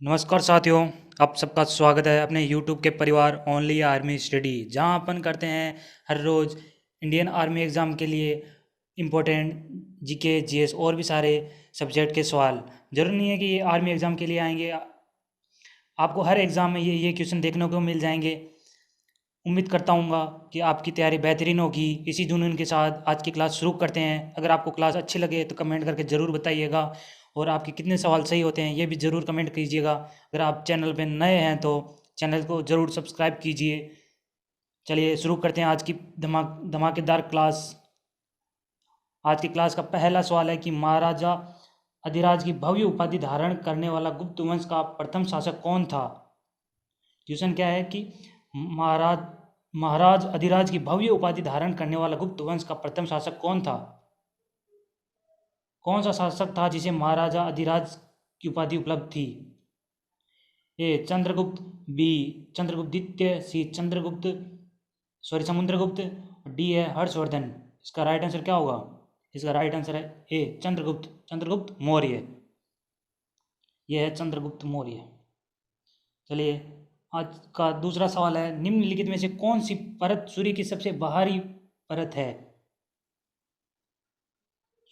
नमस्कार साथियों। आप सबका स्वागत है अपने YouTube के परिवार ओनली आर्मी स्टडी, जहां अपन करते हैं हर रोज़ इंडियन आर्मी एग्ज़ाम के लिए इम्पोर्टेंट जीके जीएस और भी सारे सब्जेक्ट के सवाल। ज़रूरी नहीं है कि ये आर्मी एग्ज़ाम के लिए आएंगे, आपको हर एग्ज़ाम में ये क्वेश्चन देखने को मिल जाएंगे। उम्मीद करता हूँ कि आपकी तैयारी बेहतरीन होगी। इसी जुनून के साथ आज की क्लास शुरू करते हैं। अगर आपको क्लास अच्छी लगे तो कमेंट करके ज़रूर बताइएगा और आपके कितने सवाल सही होते हैं ये भी ज़रूर कमेंट कीजिएगा। अगर आप चैनल पे नए हैं तो चैनल को ज़रूर सब्सक्राइब कीजिए। चलिए शुरू करते हैं आज की धमाकेदार क्लास। आज की क्लास का पहला सवाल है कि महाराजा अधिराज की भव्य उपाधि धारण करने वाला गुप्त वंश का प्रथम शासक कौन था। क्वेश्चन क्या है कि महाराज महाराज अधिराज की भव्य उपाधि धारण करने वाला गुप्त वंश का प्रथम शासक कौन था। कौन सा शासक था जिसे महाराजा अधिराज की उपाधि उपलब्ध थी। ए चंद्रगुप्त, बी चंद्रगुप्त द्वितीय, सी समुद्रगुप्त, डी है हर्षवर्धन। इसका राइट आंसर क्या होगा। इसका राइट आंसर है ए चंद्रगुप्त मौर्य। यह है चंद्रगुप्त मौर्य। चलिए आज का दूसरा सवाल है, निम्नलिखित में से कौन सी परत सूर्य की सबसे बाहरी परत है।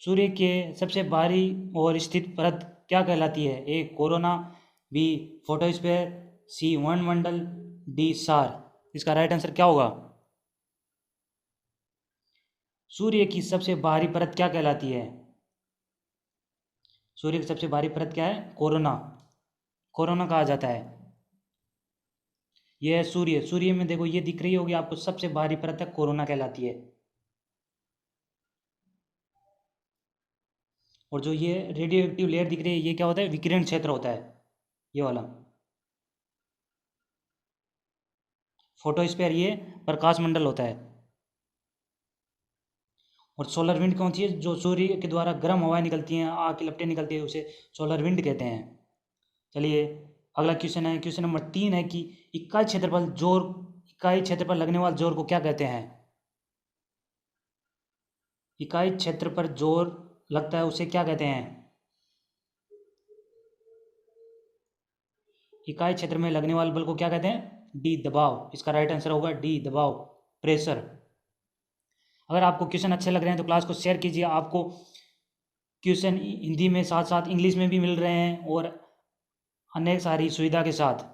सूर्य के सबसे बाहरी और स्थित परत क्या कहलाती है। ए कोरोना, बी फोटोस्फीयर, सी वायुमंडल, डी सार। इसका राइट आंसर क्या होगा। सूर्य की सबसे बाहरी परत क्या कहलाती है। सूर्य की सबसे बाहरी परत क्या है। कोरोना। कोरोना कहा जाता है। यह सूर्य में देखो ये दिख रही होगी आपको, सबसे बाहरी परत है कोरोना कहलाती है। और जो ये रेडियो एक्टिव लेयर दिख रही है ये क्या होता है, विकिरण क्षेत्र होता है ये वाला। फोटोस्फीयर ये प्रकाश मंडल होता है। और सोलर विंड कौन सी है, जो सूर्य के द्वारा गर्म हवाएं निकलती हैं, आग की लपटें निकलती है, उसे सोलर विंड कहते हैं। चलिए अगला क्वेश्चन है, क्वेश्चन नंबर 3 है कि इकाई क्षेत्र पर लगने वाले जोर को क्या कहते हैं। इकाई क्षेत्र पर जोर लगता है उसे क्या कहते हैं। इकाई क्षेत्र में लगने वाले बल को क्या कहते हैं, डी दबाव। इसका राइट आंसर होगा डी दबाव, प्रेशर। अगर आपको क्वेश्चन अच्छे लग रहे हैं तो क्लास को शेयर कीजिए। आपको क्वेश्चन हिंदी में साथ साथ इंग्लिश में भी मिल रहे हैं और अनेक सारी सुविधा के साथ।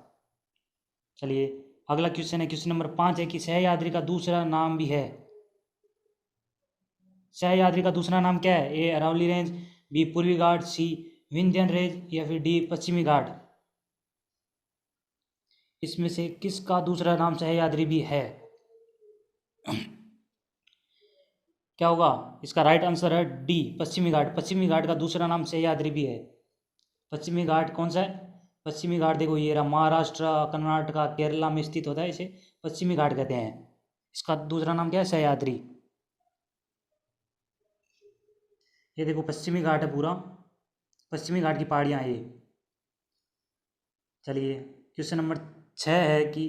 चलिए अगला क्वेश्चन है, क्वेश्चन नंबर 5 है कि सह्याद्री का दूसरा नाम भी है। सह्याद्री का दूसरा नाम क्या है। ए अरावली रेंज, बी पूर्वी घाट, सी विंध्यन रेंज या फिर डी पश्चिमी घाट। इसमें से किसका दूसरा नाम सह्याद्री भी है। क्या होगा। इसका राइट आंसर है डी पश्चिमी घाट। पश्चिमी घाट का दूसरा नाम सह्याद्री भी है। पश्चिमी घाट कौन सा है। पश्चिमी घाट देखो ये रहा, महाराष्ट्र कर्नाटका केरला में स्थित होता है, इसे पश्चिमी घाट कहते हैं। इसका दूसरा नाम क्या है, सह्याद्री। ये देखो पश्चिमी घाट है पूरा, पश्चिमी घाट की पहाड़ियाँ ये। चलिए क्वेश्चन नंबर 6 है कि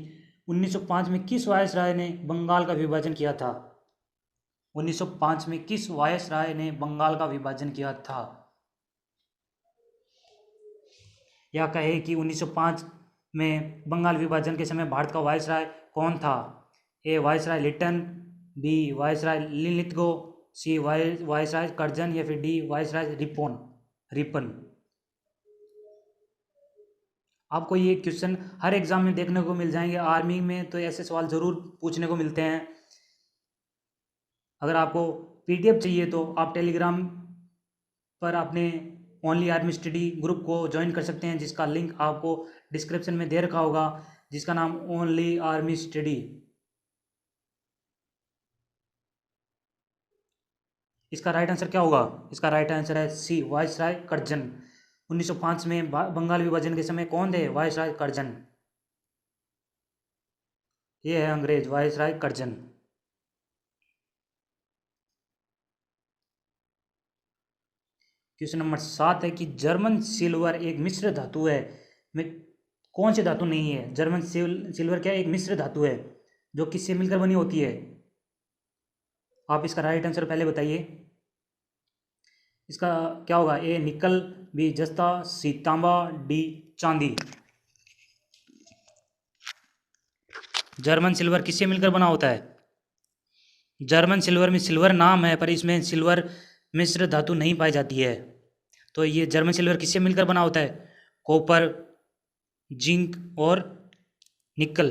1905 में किस वायसराय ने बंगाल का विभाजन किया था। 1905 में किस वायसराय ने बंगाल का विभाजन किया था। या कहे कि 1905 में बंगाल विभाजन के समय भारत का वायसराय कौन था। ए वायसराय लिटन, बी वायसराय लिलितगो, सी वायसराय कर्जन या फिर डी वायसराय रिपन। आपको ये क्वेश्चन हर एग्जाम में देखने को मिल जाएंगे। आर्मी में तो ऐसे सवाल ज़रूर पूछने को मिलते हैं। अगर आपको पीडीएफ चाहिए तो आप टेलीग्राम पर अपने ओनली आर्मी स्टडी ग्रुप को ज्वाइन कर सकते हैं, जिसका लिंक आपको डिस्क्रिप्शन में दे रखा होगा, जिसका नाम ओनली आर्मी स्टडी। इसका राइट आंसर क्या होगा। इसका राइट आंसर है सी वायसराय कर्जन। 1905 में बंगाल विभाजन के समय कौन थे, वायसराय कर्जन। ये है अंग्रेज वायसराय कर्जन। क्वेश्चन नंबर 7 है कि जर्मन सिल्वर एक मिश्र धातु है में कौन सी धातु नहीं है। जर्मन सिल्वर क्या है, एक मिश्र धातु है जो किससे मिलकर बनी होती है। आप इसका राइट आंसर पहले बताइए। इसका क्या होगा। ए निकल, बी जस्ता, सी तांबा, डी चांदी। जर्मन सिल्वर किससे मिलकर बना होता है? जर्मन सिल्वर में सिल्वर नाम है पर इसमें सिल्वर मिश्र धातु नहीं पाई जाती है। तो ये जर्मन सिल्वर किससे मिलकर बना होता है? कॉपर, जिंक और निकल,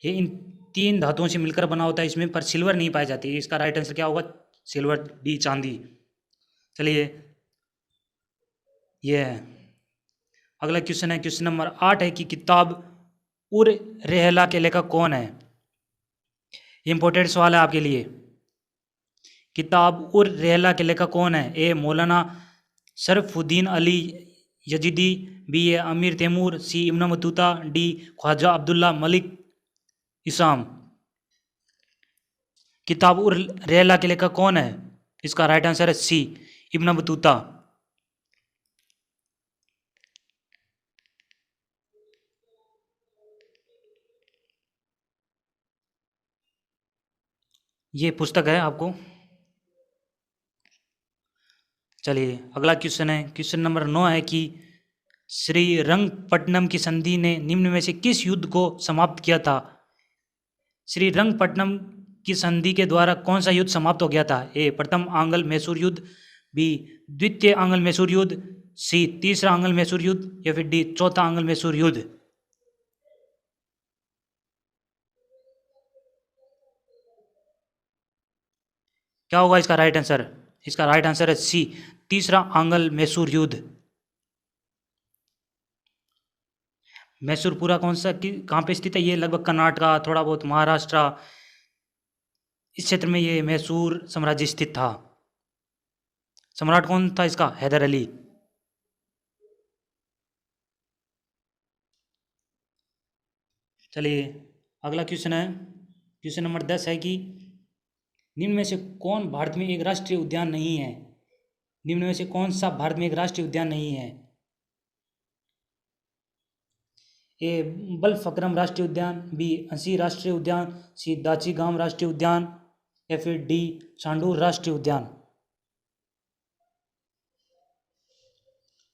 ये इन 3 धातुओं से मिलकर बना होता है इसमें, पर सिल्वर नहीं पाई जाती। इसका राइट आंसर क्या होगा? सिल्वर, डी चांदी। चलिए ये है अगला क्वेश्चन है, क्वेश्चन नंबर 8 है कि किताब उर रेहला के लेखक कौन है? इंपॉर्टेंट सवाल है आपके लिए। किताब उर रेहला के लेखक कौन है? A Maulana Sharafuddin Ali Yazdi, B ए Amir Timur, C Ibn Battuta, D Khwaja Abdullah Malik Isami. किताब उर रेहला के लेखक कौन है? इसका राइट आंसर है सी इब्न बतूता। ये पुस्तक है आपको। चलिए अगला क्वेश्चन है, क्वेश्चन नंबर 9 है कि श्रीरंगपट्टनम की संधि ने निम्न में से किस युद्ध को समाप्त किया था? श्रीरंगपट्टनम की संधि के द्वारा कौन सा युद्ध समाप्त हो गया था? ए प्रथम आंग्ल मैसूर युद्ध, बी द्वितीय आंग्ल मैसूर युद्ध, सी तीसरा आंग्ल मैसूर युद्ध, या फिर डी चौथा आंग्ल मैसूर युद्ध। क्या होगा इसका राइट आंसर? इसका राइट आंसर है सी तीसरा आंग्ल मैसूर युद्ध। मैसूरपुरा कौन सा कहाँ पे स्थित है? ये लगभग कर्नाटका, थोड़ा बहुत महाराष्ट्र, इस क्षेत्र में ये मैसूर साम्राज्य स्थित था। सम्राट कौन था इसका? हैदर अली। चलिए अगला क्वेश्चन है, क्वेश्चन नंबर 10 है कि निम्न में से कौन भारत में एक राष्ट्रीय उद्यान नहीं है? निम्न में से कौन सा भारत में एक राष्ट्रीय उद्यान नहीं है? ए बलफक्रम राष्ट्रीय उद्यान, बी अंसी राष्ट्रीय उद्यान, सी दाची-गाम राष्ट्रीय उद्यान, या फिर डी चांडूर राष्ट्रीय उद्यान।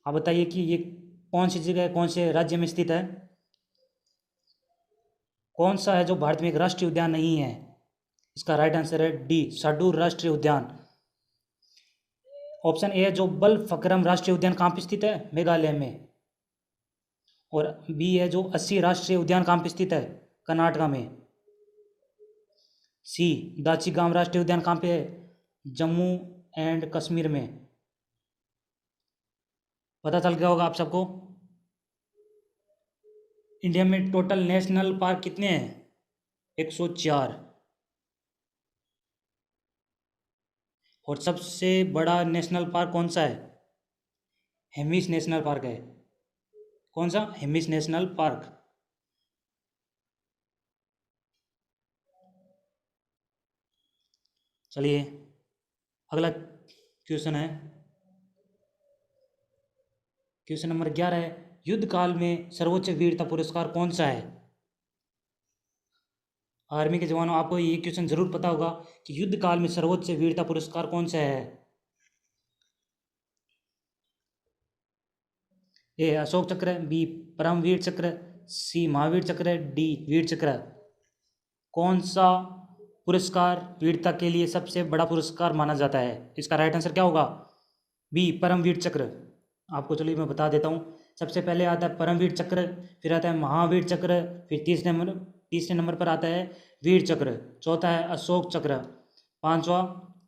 आप बताइए कि ये कौन सी जगह, कौन से राज्य में स्थित है? कौन सा है जो भारत में एक राष्ट्रीय उद्यान नहीं है? इसका राइट आंसर है डी चांडूर राष्ट्रीय उद्यान। ऑप्शन ए है जो बलफक्रम राष्ट्रीय उद्यान कहाँ पे स्थित है? मेघालय में। और बी है जो अस्सी राष्ट्रीय उद्यान कहाँ पे स्थित है? कर्नाटका में। सी दाची-गाम राष्ट्रीय उद्यान कहाँ पे है? जम्मू एंड कश्मीर में। पता चल गया होगा आप सबको। इंडिया में टोटल नेशनल पार्क कितने हैं? 104। और सबसे बड़ा नेशनल पार्क कौन सा है? हेमिस नेशनल पार्क है। कौन सा? Hemis national park. चलिए अगला क्वेश्चन है, क्वेश्चन नंबर 11 है, युद्ध काल में सर्वोच्च वीरता पुरस्कार कौन सा है? आर्मी के जवानों, आपको ये क्वेश्चन जरूर पता होगा कि युद्ध काल में सर्वोच्च वीरता पुरस्कार कौन सा है? ए अशोक चक्र, बी परमवीर चक्र, सी महावीर चक्र, डी वीर चक्र। कौन सा पुरस्कार वीरता के लिए सबसे बड़ा पुरस्कार माना जाता है? इसका राइट आंसर क्या होगा? बी परमवीर चक्र। आपको चलिए मैं बता देता हूँ। सबसे पहले आता है परमवीर चक्र, फिर आता है महावीर चक्र, फिर तीसरे नंबर पर आता है वीर चक्र, चौथा है अशोक चक्र, पांचवा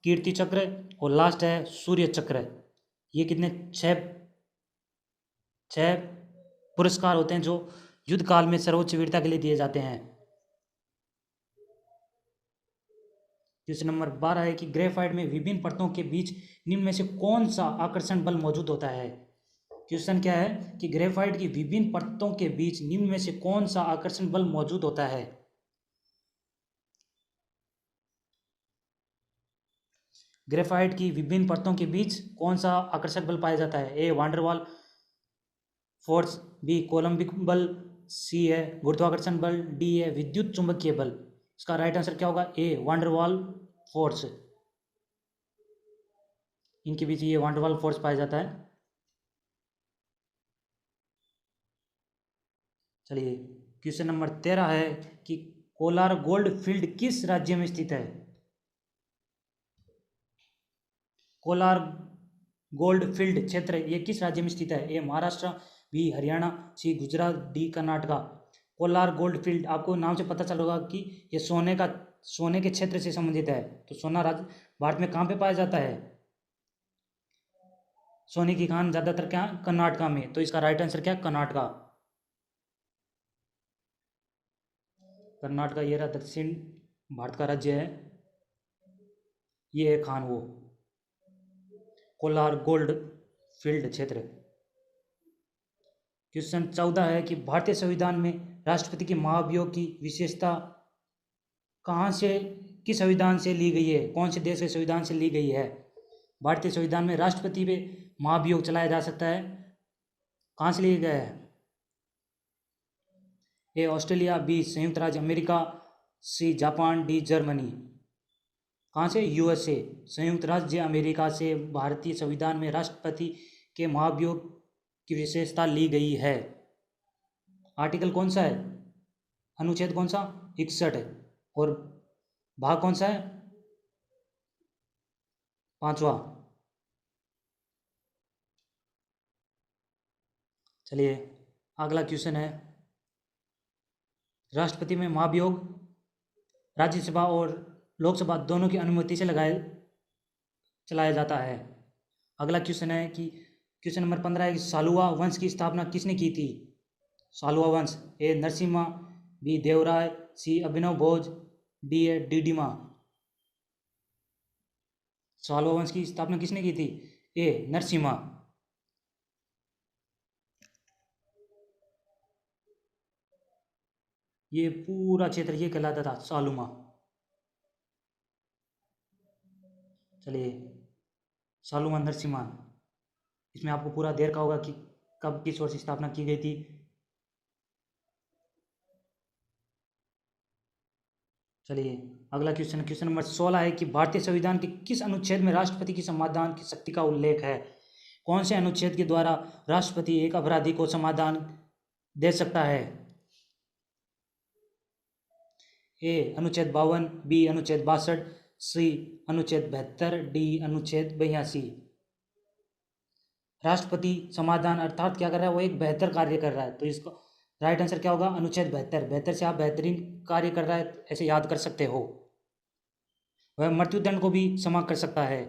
कीर्ति चक्र, और लास्ट है सूर्य चक्र। ये कितने? छह पुरस्कार होते हैं जो युद्ध काल में सर्वोच्च वीरता के लिए दिए जाते हैं। क्वेश्चन नंबर 12 है कि ग्रेफाइट में विभिन्न परतों के बीच निम्न में से कौन सा आकर्षण बल मौजूद होता है? क्वेश्चन क्या है कि ग्रेफाइट की विभिन्न परतों के बीच निम्न में से कौन सा आकर्षण बल मौजूद होता है? ग्रेफाइट की विभिन्न परतों के बीच कौन सा आकर्षक बल पाया जाता है? ए वांडरवाल फोर्स, बी कोलम्बिक बल, सी है गुरुत्वाकर्षण बल, डी है विद्युत चुंबकीय बल। इसका राइट आंसर क्या होगा? ए वांडरवाल फोर्स। इनके बीच ये वांडरवाल फोर्स पाया जाता है। चलिए, क्वेश्चन नंबर 13 है कि कोलार गोल्ड फील्ड किस राज्य में स्थित है? कोलार गोल्ड फील्ड क्षेत्र ये किस राज्य में स्थित है? A Maharashtra, B Haryana, C Gujarat, D Karnataka. Kolar gold field आपको नाम से पता चल होगा कि ये सोने के क्षेत्र से संबंधित है। तो सोना राज्य भारत में कहाँ पे पाया जाता है? सोने की खान ज्यादातर क्या? कर्नाटका में। तो इसका राइट आंसर क्या है? कर्नाटका। कर्नाटका ये रहा दक्षिण भारत का राज्य है, ये है खान वो कोलार गोल्ड फील्ड क्षेत्र। क्वेश्चन 14 है कि भारतीय संविधान में राष्ट्रपति के महाभियोग की विशेषता कहाँ से, किस संविधान से ली गई है? कौन से देश के संविधान से ली गई है? भारतीय संविधान में राष्ट्रपति पे महाभियोग चलाया जा सकता है, कहाँ से लिया गया है? ए ऑस्ट्रेलिया, बी संयुक्त राज्य America, C Japan, D Germany. कहाँ से? यूएसए, संयुक्त राज्य अमेरिका से भारतीय संविधान में राष्ट्रपति के महाभियोग की विशेषता ली गई है। आर्टिकल कौन सा है? अनुच्छेद कौन सा? 61 है। और भाग कौन सा है? 5वां। चलिए, अगला क्वेश्चन है, राष्ट्रपति में महाभियोग राज्यसभा और लोकसभा दोनों की अनुमति से चलाया जाता है। अगला क्वेश्चन है कि क्वेश्चन नंबर 15 है कि सालुआ वंश की स्थापना किसने की थी? सालुआ वंश, A Narasimha, B Devaraya, C Abhinav Bhoj, D ए डीडीमा। सालुआ वंश की स्थापना किसने की थी? ए नरसिम्हा। ये पूरा क्षेत्र ये कहलाता था सालुमा। चलिए, सालुमा नरसिम्हा, इसमें आपको पूरा देर का होगा कि कब किस वर्ष स्थापना की गई थी। चलिए, अगला क्वेश्चन, क्वेश्चन नंबर 16 है कि भारतीय संविधान के किस अनुच्छेद में राष्ट्रपति की समाधान की शक्ति का उल्लेख है? कौन से अनुच्छेद के द्वारा राष्ट्रपति एक अपराधी को समाधान दे सकता है? ए अनुच्छेद 52, बी अनुच्छेद 62, सी अनुच्छेद 72, डी अनुच्छेद 82। राष्ट्रपति समाधान अर्थात क्या कर रहा है? वो एक बेहतर कार्य कर रहा है, तो इसका राइट आंसर क्या होगा? अनुच्छेद 72। बेहतर से आप बेहतरीन कार्य कर रहा है ऐसे याद कर सकते हो। वह मृत्युदंड को भी समाप्त कर सकता है।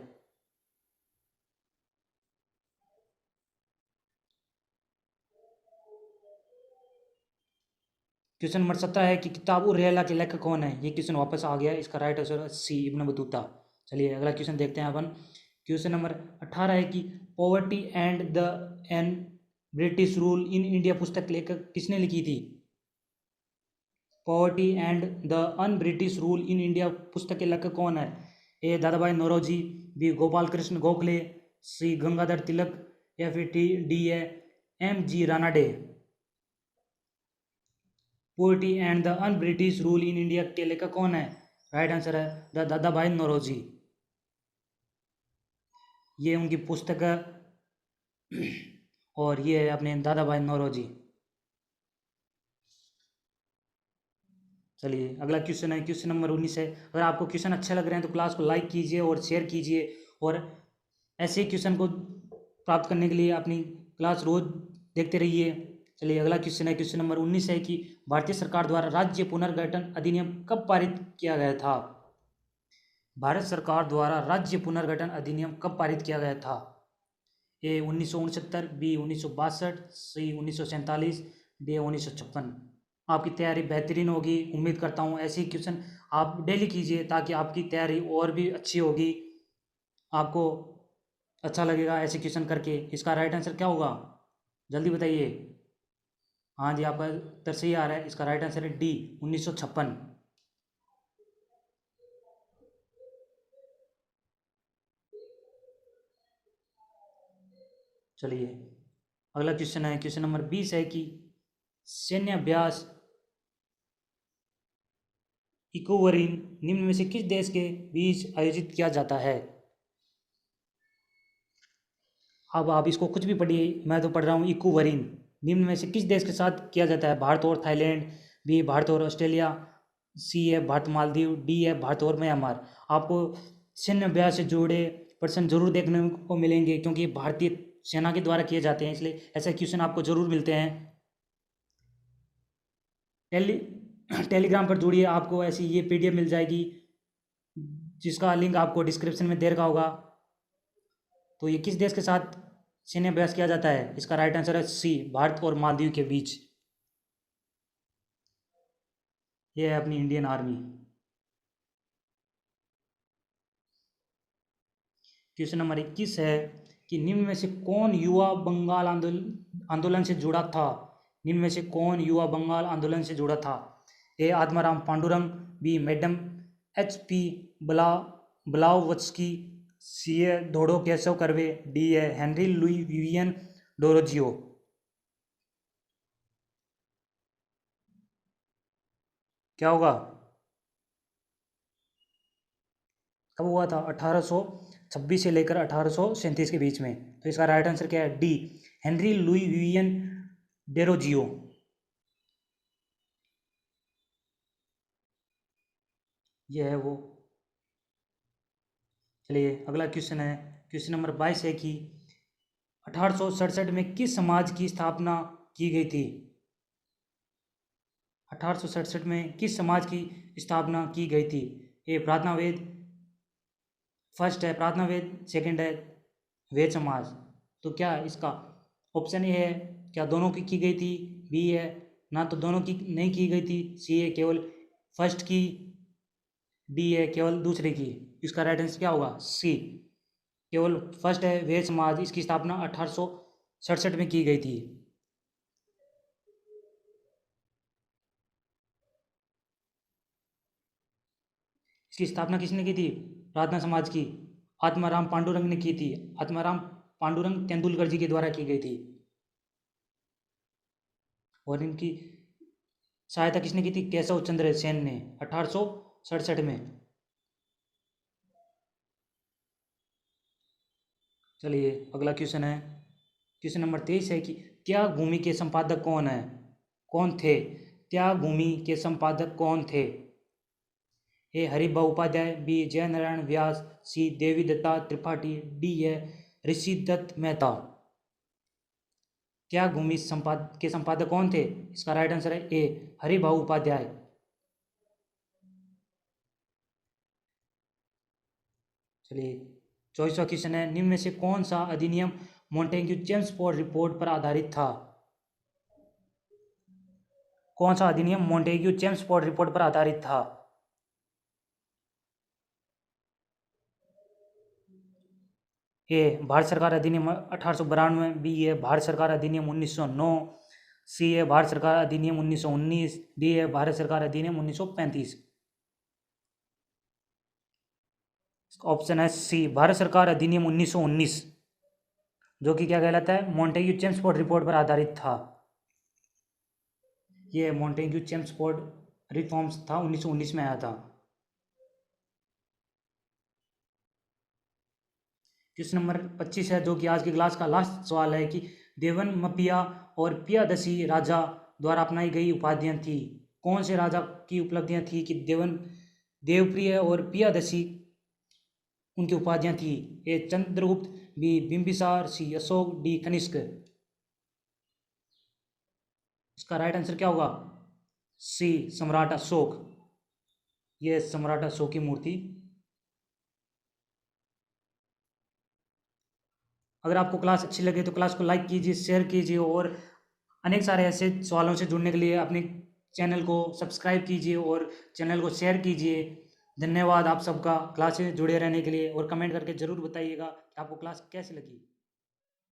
क्वेश्चन नंबर 17 है कि किताब उर रहला के लेखक कौन है? ये क्वेश्चन वापस आ गया, इसका राइट आंसर है सी इब्न बतूता। चलिए, अगला क्वेश्चन देखते हैं अपन। क्वेश्चन नंबर 18 है कि poverty and the un British rule in India पुस्तक लेखक किसने लिखी थी? Poverty and the un British rule in India पुस्तक के लेखक कौन है? A Dadabhai Naoroji, B Gopal Krishna Gokhale, C Gangadhar Tilak, या फिर D A M G Ranade. Poverty and the un British rule in India के लेखक कौन है? राइट आंसर है द दादा भाई नौरोजी। ये उनकी पुस्तक है और ये है अपने दादा भाई नौरोजी। चलिए, अगला क्वेश्चन है, क्वेश्चन नंबर 19 है। अगर आपको क्वेश्चन अच्छे लग रहे हैं तो क्लास को लाइक कीजिए और शेयर कीजिए, और ऐसे ही क्वेश्चन को प्राप्त करने के लिए अपनी क्लास रोज देखते रहिए। चलिए, अगला क्वेश्चन है, क्वेश्चन नंबर 19 है कि भारतीय सरकार द्वारा राज्य पुनर्गठन अधिनियम कब पारित किया गया था? भारत सरकार द्वारा राज्य पुनर्गठन अधिनियम कब पारित किया गया था? ए 1969, बी 1962, सी 1947, डी 1956। आपकी तैयारी बेहतरीन होगी, उम्मीद करता हूँ ऐसे ही क्वेश्चन आप डेली कीजिए ताकि आपकी तैयारी और भी अच्छी होगी, आपको अच्छा लगेगा ऐसे क्वेश्चन करके। इसका राइट आंसर क्या होगा? जल्दी बताइए। हाँ जी, आपका उत्तर सही आ रहा है, इसका राइट आंसर है डी 1956। चलिए, अगला क्वेश्चन है, क्वेश्चन नंबर 20 है कि सैन्य अभ्यास इकोवरीन निम्न में से किस देश के बीच आयोजित किया जाता है? अब आप इसको कुछ भी पढ़िए, मैं तो पढ़ रहा हूँ इकोवरीन। निम्न में से किस देश के साथ किया जाता है? भारत और थाईलैंड, बी भारत और ऑस्ट्रेलिया, सी है भारत मालदीव, डी है भारत और म्यांमार। आपको सैन्य अभ्यास से जुड़े प्रश्न जरूर देखने को मिलेंगे, क्योंकि भारतीय सेना के द्वारा किए जाते हैं, इसलिए ऐसे क्वेश्चन आपको जरूर मिलते हैं। टेलीग्राम पर जुड़िए, आपको ऐसी ये PDF मिल जाएगी, जिसका लिंक आपको डिस्क्रिप्शन में दे रखा होगा। तो ये किस देश के साथ सैन्य अभ्यास किया जाता है? इसका राइट आंसर है सी, भारत और मालदीव के बीच। ये है अपनी इंडियन आर्मी। क्वेश्चन नंबर 21 है कि निम्न में से कौन युवा बंगाल आंदोलन से जुड़ा था? निम्न में से कौन युवा बंगाल आंदोलन से जुड़ा था? A Atmaram Pandurang, B madam HP Blavatsky, C है धोडो केशव कर्वे, डी है हेनरी लुई विवियन डोरोजियो। क्या होगा? कब हुआ था? 1826 से लेकर 1837 के बीच में। तो इसका राइट आंसर क्या है? D, Henry Louis Vivian Derozio. ये है वो। चलिए अगला क्वेश्चन है, क्वेश्चन नंबर 22 है कि 1867 में किस समाज की स्थापना की गई थी? 1867 में किस समाज की स्थापना की गई थी? ए प्रार्थना वेद, फर्स्ट है प्रार्थना वेद, सेकंड है वेद समाज। तो क्या इसका ऑप्शन ए है क्या दोनों की गई थी, बी है ना तो दोनों की नहीं की गई थी, सी है केवल फर्स्ट की, डी है केवल दूसरे की। इसका राइट आंसर क्या होगा? सी, केवल फर्स्ट है वेद समाज, इसकी स्थापना 1867 में की गई थी। इसकी स्थापना किसने की थी? प्रार्थना समाज की आत्माराम पांडुरंग ने की थी। आत्माराम पांडुरंग तेंदुलकर जी के द्वारा की गई थी। और इनकी सहायता किसने की थी? केशव चंद्र सेन ने 1867 में। चलिए अगला क्वेश्चन है, क्वेश्चन नंबर 23 है कि त्याग भूमि के संपादक कौन थे? त्याग भूमि के संपादक कौन थे? ए हरिभाऊ उपाध्याय, बी जयनारायण व्यास, सी देवी दत्ता त्रिपाठी, डी है ऋषि दत्त मेहता। त्याग भूमि के संपादक कौन थे? इसका राइट आंसर है ए हरिभाऊ उपाध्याय। चलिए 24वां क्वेश्चन है, निम्न में से कौन सा अधिनियम मॉन्टेग्यू चेम्सफोर्ड रिपोर्ट पर आधारित था? कौन सा अधिनियम मॉन्टेग्यू चेम्सफोर्ड रिपोर्ट पर आधारित था? ए भारत सरकार अधिनियम 1892, बी है भारत सरकार अधिनियम 1909, सी है भारत सरकार अधिनियम 1919, डी है भारत सरकार अधिनियम 1935। ऑप्शन है सी, भारत सरकार अधिनियम 1919, जो कि क्या कहलाता है? मॉन्टेग्यू चेम्सफोर्ड रिपोर्ट पर आधारित था। ये मॉन्टेग्यू चेम्सफोर्ड रिफॉर्म्स था, 1919 में आया था। क्वेश्चन नंबर 25 है, जो कि आज की क्लास का लास्ट सवाल है कि देवनमपिया और पियादसी राजा द्वारा अपनाई गई उपाधियां थी। कौन से राजा की उपलब्धियां थी कि देवप्रिय और पियादसी उनकी उपाधियां थी? ए चंद्रगुप्त, बी बिंबिसार, सी अशोक, डी कनिष्क। इसका राइट आंसर क्या होगा? सी सम्राट अशोक। ये सम्राट अशोक की मूर्ति। अगर आपको क्लास अच्छी लगे तो क्लास को लाइक कीजिए, शेयर कीजिए, और अनेक सारे ऐसे सवालों से जुड़ने के लिए अपने चैनल को सब्सक्राइब कीजिए और चैनल को शेयर कीजिए। धन्यवाद आप सबका क्लास से जुड़े रहने के लिए, और कमेंट करके ज़रूर बताइएगा कि आपको क्लास कैसी लगी।